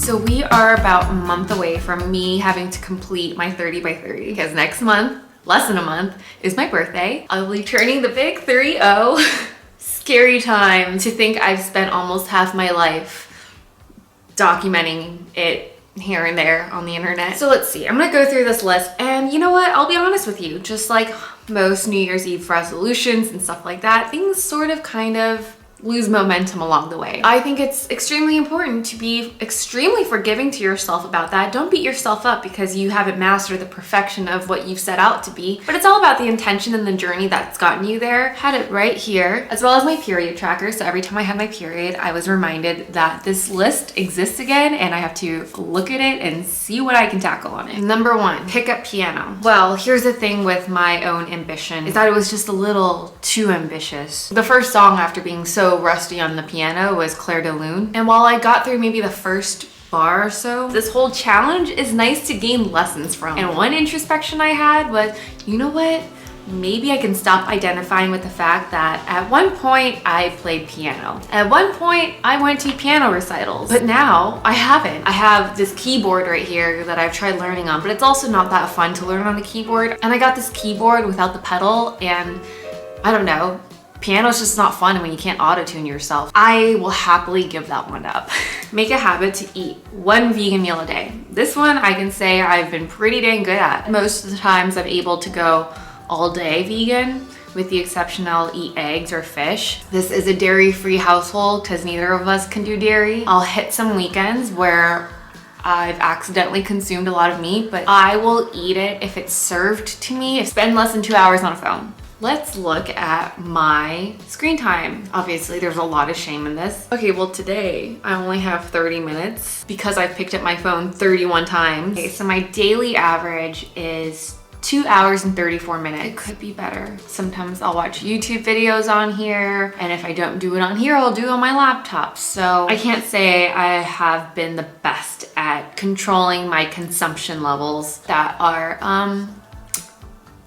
So we are about a month away from me having to complete my 30 by 30 because next month, less than a month, is my birthday. I'll be turning the big 30. Scary time to think I've spent almost half my life documenting it here and there on the internet. So let's see, I'm gonna go through this list, and you know what, I'll be honest with you, just like most New Year's Eve resolutions and stuff like that, things sort of kind of lose momentum along the way. I think it's extremely important to be extremely forgiving to yourself about that. Don't beat yourself up because you haven't mastered the perfection of what you've set out to be, but it's all about the intention and the journey that's gotten you there. Had it right here, as well as my period tracker. So every time I had my period, I was reminded that this list exists again and I have to look at it and see what I can tackle on it. Number 1, pick up piano. Well, here's the thing with my own ambition is that it was just a little too ambitious. The first song after being so rusty on the piano was Clair de Lune. And while I got through maybe the first bar or so, this whole challenge is nice to gain lessons from. And one introspection I had was, you know what? Maybe I can stop identifying with the fact that at one point I played piano. At one point I went to piano recitals, but now I haven't. I have this keyboard right here that I've tried learning on, but it's also not that fun to learn on the keyboard. And I got this keyboard without the pedal, and I don't know, piano's just not fun when you can't auto-tune yourself. I will happily give that one up. Make a habit to eat 1 vegan meal a day. This one I can say I've been pretty dang good at. Most of the times I'm able to go all day vegan, with the exception I'll eat eggs or fish. This is a dairy-free household because neither of us can do dairy. I'll hit some weekends where I've accidentally consumed a lot of meat, but I will eat it if it's served to me. Spend less than 2 hours on a phone. Let's look at my screen time. Obviously, there's a lot of shame in this. Okay, well today I only have 30 minutes because I've picked up my phone 31 times. Okay, so my daily average is 2 hours and 34 minutes. It could be better. Sometimes I'll watch YouTube videos on here, and if I don't do it on here, I'll do it on my laptop. So I can't say I have been the best at controlling my consumption levels that are,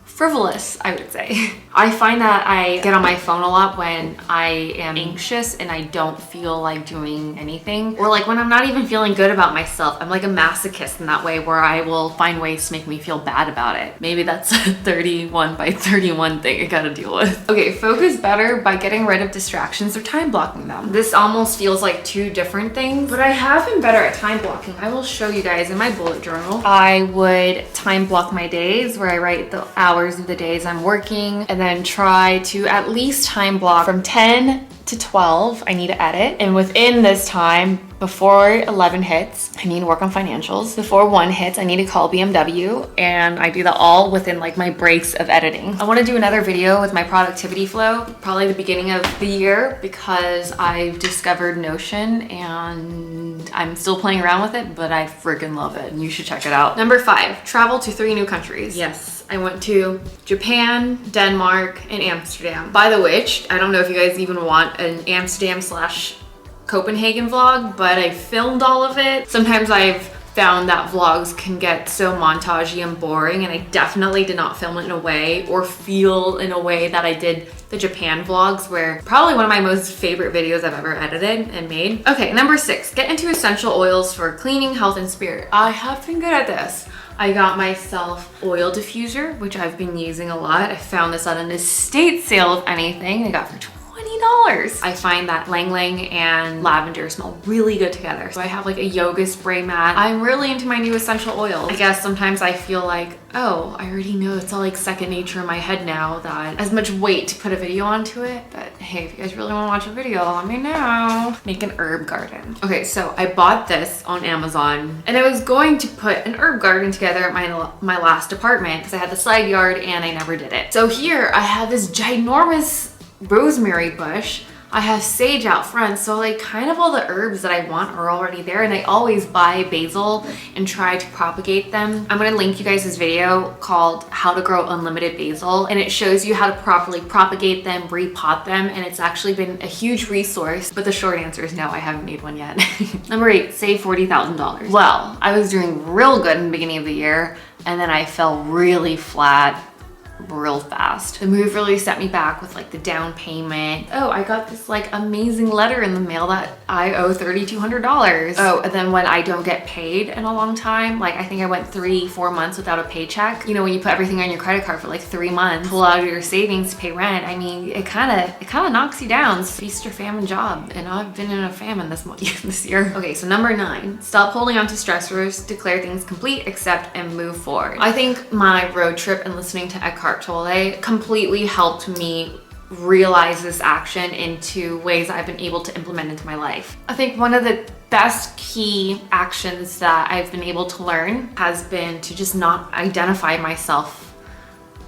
frivolous, I would say. I find that I get on my phone a lot when I am anxious and I don't feel like doing anything, or like when I'm not even feeling good about myself. I'm like a masochist in that way, where I will find ways to make me feel bad about it. Maybe that's a 31 by 31 thing I gotta deal with. Okay, focus better by getting rid of distractions or time blocking them. This almost feels like 2 different things, but I have been better at time blocking. I will show you guys in my bullet journal. I would time block my days where I write the hours of the days I'm working, and then try to at least time block from 10 to 12 I need to edit, and within this time, before 11 hits, I need to work on financials. Before 1 hits, I need to call BMW, and I do that all within like my breaks of editing. I want to do another video with my productivity flow, probably the beginning of the year, because I've discovered Notion and I'm still playing around with it, but I freaking love it and you should check it out. Number 5, travel to 3 new countries. Yes, I went to Japan, Denmark, and Amsterdam. By the which, I don't know if you guys even want an Amsterdam / Copenhagen vlog, but I filmed all of it. Sometimes I've found that vlogs can get so montagey and boring, and I definitely did not film it in a way or feel in a way that I did the Japan vlogs, where probably one of my most favorite videos I've ever edited and made. Okay, number 6, get into essential oils for cleaning, health, and spirit. I have been good at this. I got myself oil diffuser, which I've been using a lot. I found this at an estate sale, if anything. I got it for $20. I find that Lang Lang and lavender smell really good together. So I have like a yoga spray mat. I'm really into my new essential oils. I guess sometimes I feel like, oh, I already know, it's all like second nature in my head now, that as much weight to put a video onto it. But hey, if you guys really want to watch a video, let me know. Make an herb garden. Okay, so I bought this on Amazon, and I was going to put an herb garden together at my last apartment because I had the side yard and I never did it. So here I have this ginormous rosemary bush. I have sage out front, so like kind of all the herbs that I want are already there, and I always buy basil and try to propagate them. I'm gonna link you guys this video called How to Grow Unlimited Basil, and it shows you how to properly propagate them, repot them, and it's actually been a huge resource, but the short answer is no, I haven't made one yet. Number 8, save $40,000. Well, I was doing real good in the beginning of the year, and then I fell really flat real fast. The move really set me back with like the down payment. Oh, I got this like amazing letter in the mail that I owe $3,200. Oh, and then when I don't get paid in a long time, like I think I went 3-4 months without a paycheck. You know, when you put everything on your credit card for like 3 months, pull out your savings to pay rent, I mean, it kind of knocks you down. It's feast or famine job, and I've been in a famine this year. Okay, so number 9, stop holding on to stressors, declare things complete, accept, and move forward. I think my road trip and listening to Eckhart Tolle completely helped me realize this action into ways I've been able to implement into my life. I think one of the best key actions that I've been able to learn has been to just not identify myself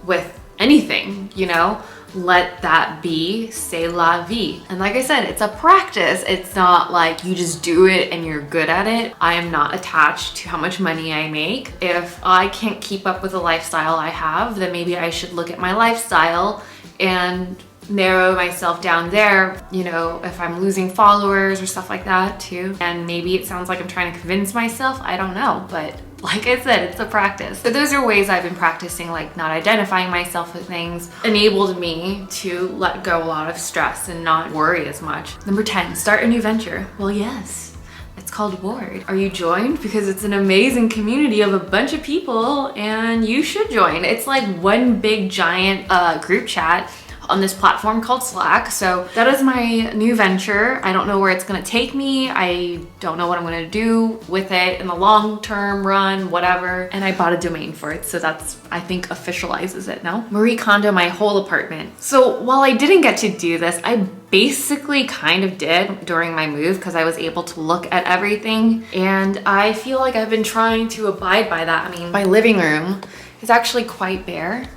with anything, you know? Let that be, c'est la vie. And like I said, it's a practice. It's not like you just do it and you're good at it. I am not attached to how much money I make. If I can't keep up with the lifestyle I have, then maybe I should look at my lifestyle and narrow myself down there, you know, if I'm losing followers or stuff like that too. And maybe it sounds like I'm trying to convince myself, I don't know, but like I said, it's a practice. So those are ways I've been practicing, like not identifying myself with things, enabled me to let go a lot of stress and not worry as much. Number 10, start a new venture. Well, yes. It's called Ward. Are you joined? Because it's an amazing community of a bunch of people and you should join. It's like one big giant group chat on this platform called Slack. So that is my new venture. I don't know where it's gonna take me. I don't know what I'm gonna do with it in the long term run, whatever. And I bought a domain for it. So that's, I think, officializes it now. Marie Kondo my whole apartment. So while I didn't get to do this, I basically kind of did during my move because I was able to look at everything. And I feel like I've been trying to abide by that. I mean, my living room is actually quite bare.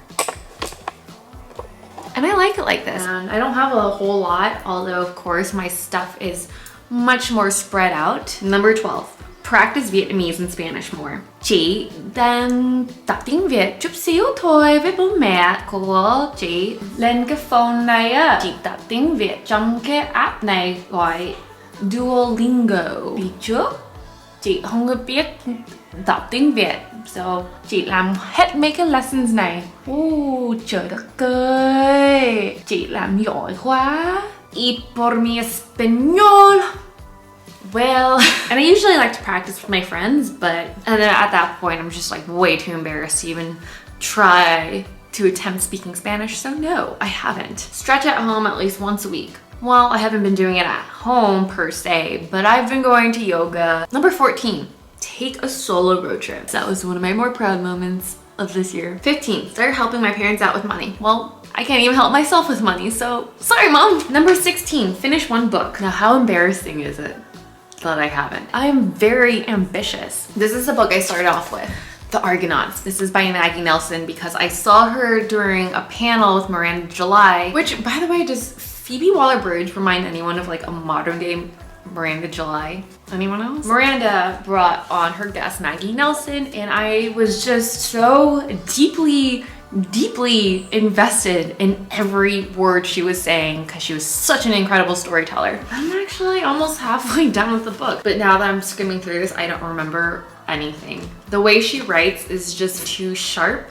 And I like it like this. And I don't have a whole lot, although of course my stuff is much more spread out. Number 12, practice Vietnamese and Spanish more. Chị đang tập tiếng Việt chút xíu thôi với bố mẹ của chị. Lên cái phone này á, chị tập tiếng Việt trong cái app này gọi Duolingo. Vì trước, chị không có biết tập tiếng Việt, so chị làm hết mấy cái lessons này. Trời đất ơi, chị làm giỏi quá. Y por mi español. Well, and I usually like to practice with my friends, but and then at that point I'm just like way too embarrassed to even try to attempt speaking Spanish, so no, I haven't. Stretch at home at least once a week. Well, I haven't been doing it at home per se, but I've been going to yoga. Number 14, take a solo road trip. That was one of my more proud moments of this year. 15, start helping my parents out with money. Well, I can't even help myself with money, so sorry, Mom. Number 16, finish one book. Now, how embarrassing is it that I haven't? I am very ambitious. This is the book I started off with. The Argonauts. This is by Maggie Nelson because I saw her during a panel with Miranda July, which, by the way, does Phoebe Waller-Bridge remind anyone of like a modern day Miranda July? Anyone else? Miranda brought on her guest Maggie Nelson, and I was just so deeply invested in every word she was saying because she was such an incredible storyteller. I'm actually almost halfway done with the book, but now that I'm skimming through this, I don't remember anything. The way she writes is just too sharp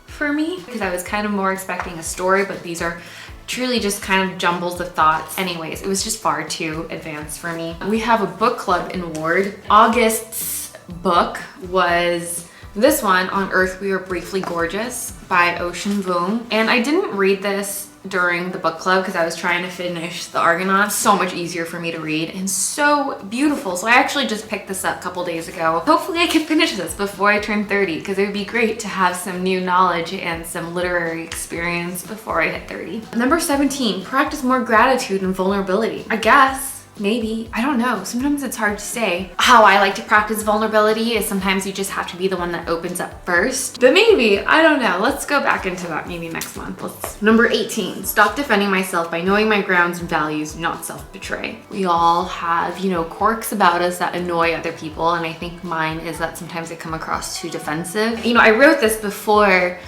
for me because I was kind of more expecting a story, but these are truly just kind of jumbles of thoughts. Anyways, it was just far too advanced for me. We have a book club in Ward. August's book was this one, On Earth We Were Briefly Gorgeous by Ocean Vuong. And I didn't read this during the book club because I was trying to finish The Argonauts. So much easier for me to read and so beautiful. So I actually just picked this up a couple days ago. Hopefully I can finish this before I turn 30 because it would be great to have some new knowledge and some literary experience before I hit 30. Number 17, practice more gratitude and vulnerability. I guess. Maybe, I don't know. Sometimes it's hard to say. How I like to practice vulnerability is sometimes you just have to be the one that opens up first. But maybe, I don't know. Let's go back into that maybe next month. Number 18, stop defending myself by knowing my grounds and values, not self-betray. We all have, you know, quirks about us that annoy other people, and I think mine is that sometimes I come across too defensive. You know, I wrote this before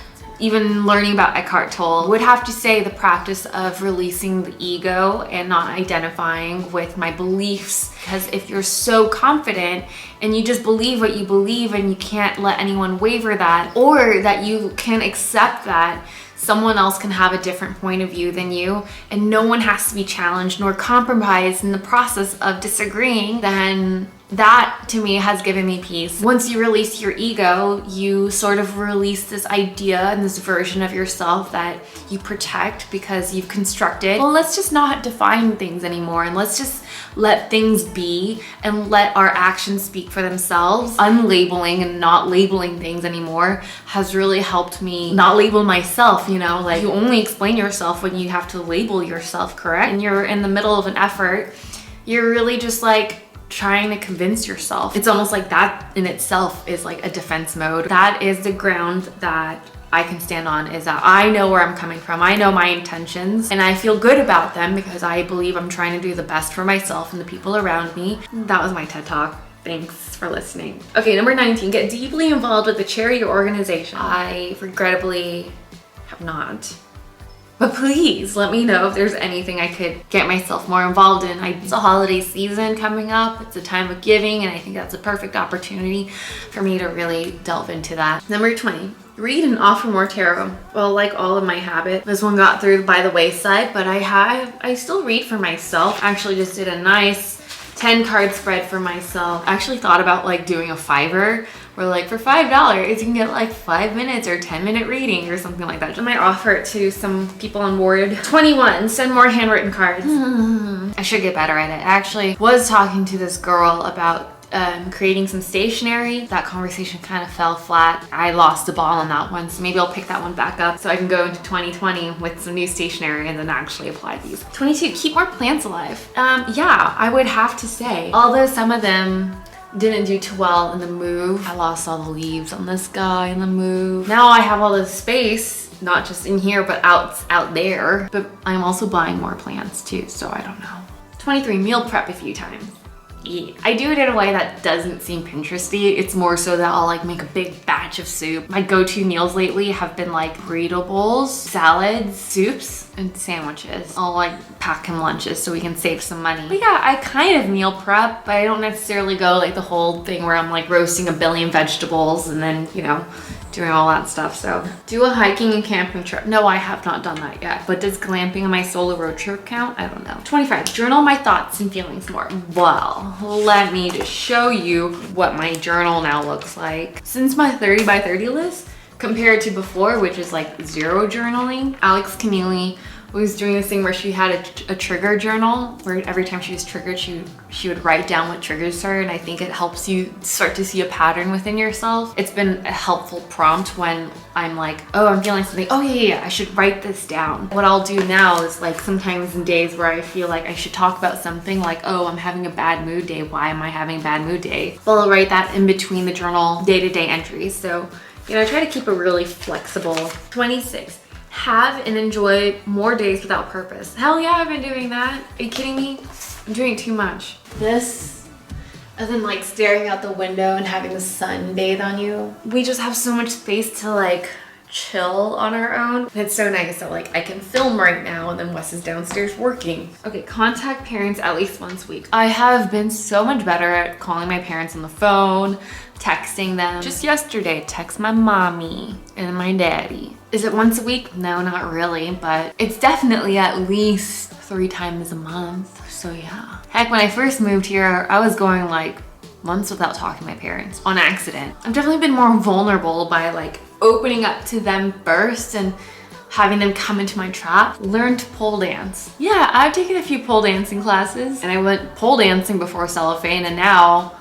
even learning about Eckhart Tolle. Would have to say the practice of releasing the ego and not identifying with my beliefs, because if you're so confident and you just believe what you believe and you can't let anyone waver that, or that you can accept that someone else can have a different point of view than you, and no one has to be challenged nor compromised in the process of disagreeing, then that to me has given me peace. Once you release your ego, you sort of release this idea and this version of yourself that you protect because you've constructed. Well, let's just not define things anymore, and let's just let things be and let our actions speak for themselves. Unlabeling and not labeling things anymore has really helped me not label myself, you know, like you only explain yourself when you have to label yourself, correct? And you're in the middle of an effort, you're really just like trying to convince yourself. It's almost like that in itself is like a defense mode. That is the ground that I can stand on, is that I know where I'm coming from. I know my intentions and I feel good about them because I believe I'm trying to do the best for myself and the people around me. That was my TED Talk. Thanks for listening. Okay, number 19, get deeply involved with the charity or organization. I regrettably have not. But please let me know if there's anything I could get myself more involved in. It's a holiday season coming up. It's a time of giving, and I think that's a perfect opportunity for me to really delve into that. Number 20, read and offer more tarot. Well, like all of my habit, this one got through by the wayside, but I still read for myself. Actually just did a nice 10 card spread for myself. I actually thought about like doing a Fiverr where like for $5 you can get like 5 minutes or 10-minute reading or something like that. I might offer it to some people on board. 21, send more handwritten cards. I should get better at it. I actually was talking to this girl about creating some stationery. That conversation kind of fell flat. I lost the ball on that one, so maybe I'll pick that one back up so I can go into 2020 with some new stationery and then actually apply these. 22, keep more plants alive. Yeah, I would have to say, although some of them didn't do too well in the move. I lost all the leaves on this guy in the move. Now I have all this space, not just in here, but out there. But I'm also buying more plants too, so I don't know. 23, meal prep a few times. Yeah. I do it in a way that doesn't seem Pinteresty. It's more so that I'll like make a big batch of soup. My go-to meals lately have been like burrito bowls, salads, soups, and sandwiches. I'll like pack him lunches so we can save some money. But yeah, I kind of meal prep, but I don't necessarily go like the whole thing where I'm like roasting a billion vegetables and then, you know, doing all that stuff. So do a hiking and camping trip. No, I have not done that yet. But does glamping on my solo road trip count? I don't know. 25, journal my thoughts and feelings more. Well, let me just show you what my journal now looks like. Since my 30 by 30 list, compared to before, which is like zero journaling, Alex Keneally was doing this thing where she had a trigger journal where every time she was triggered, she would write down what triggers her, and I think it helps you start to see a pattern within yourself. It's been a helpful prompt when I'm like, oh, I'm feeling something. Oh yeah, I should write this down. What I'll do now is like sometimes in days where I feel like I should talk about something like, oh, I'm having a bad mood day. Why am I having a bad mood day? Well, I'll write that in between the journal day-to-day entries. So, you know, I try to keep it really flexible. 26. Have and enjoy more days without purpose. Hell yeah, I've been doing that. Are you kidding me? I'm doing too much. This, and then like staring out the window and having the sun bathe on you. We just have so much space to like chill on our own. And it's so nice that like I can film right now and then Wes is downstairs working. Okay, contact parents at least once a week. I have been so much better at calling my parents on the phone, texting them. Just yesterday, text my mommy and my daddy. Is it once a week? No, not really, but it's definitely at least 3 times a month. So yeah. Heck, when I first moved here, I was going like months without talking to my parents on accident. I've definitely been more vulnerable by like opening up to them first and having them come into my trap. Learn to pole dance. Yeah, I've taken a few pole dancing classes and I went pole dancing before cellophane, and now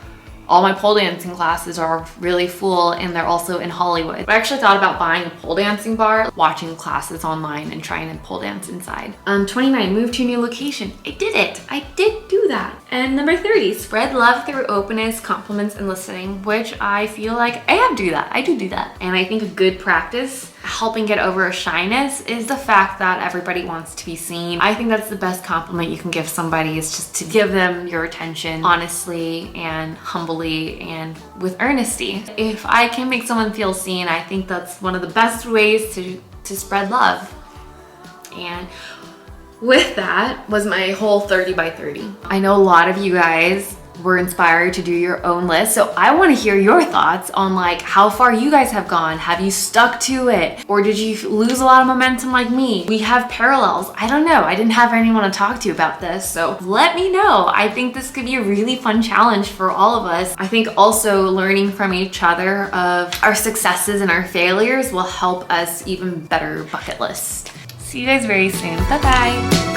all my pole dancing classes are really full and they're also in Hollywood. I actually thought about buying a pole dancing bar, watching classes online and trying to pole dance inside. 29, move to a new location. I did it. I did do that. And number 30, spread love through openness, compliments, and listening, which I feel like I do that. I do that. And I think a good practice helping get over a shyness is the fact that everybody wants to be seen. I think that's the best compliment you can give somebody, is just to give them your attention honestly and humbly and with earnesty. If I can make someone feel seen, I think that's one of the best ways to spread love. And with that was my whole 30 by 30. I know a lot of you guys were inspired to do your own list. So I want to hear your thoughts on like how far you guys have gone. Have you stuck to it? Or did you lose a lot of momentum like me? We have parallels. I don't know. I didn't have anyone to talk to about this. So let me know. I think this could be a really fun challenge for all of us. I think also learning from each other of our successes and our failures will help us even better bucket list. See you guys very soon. Bye-bye.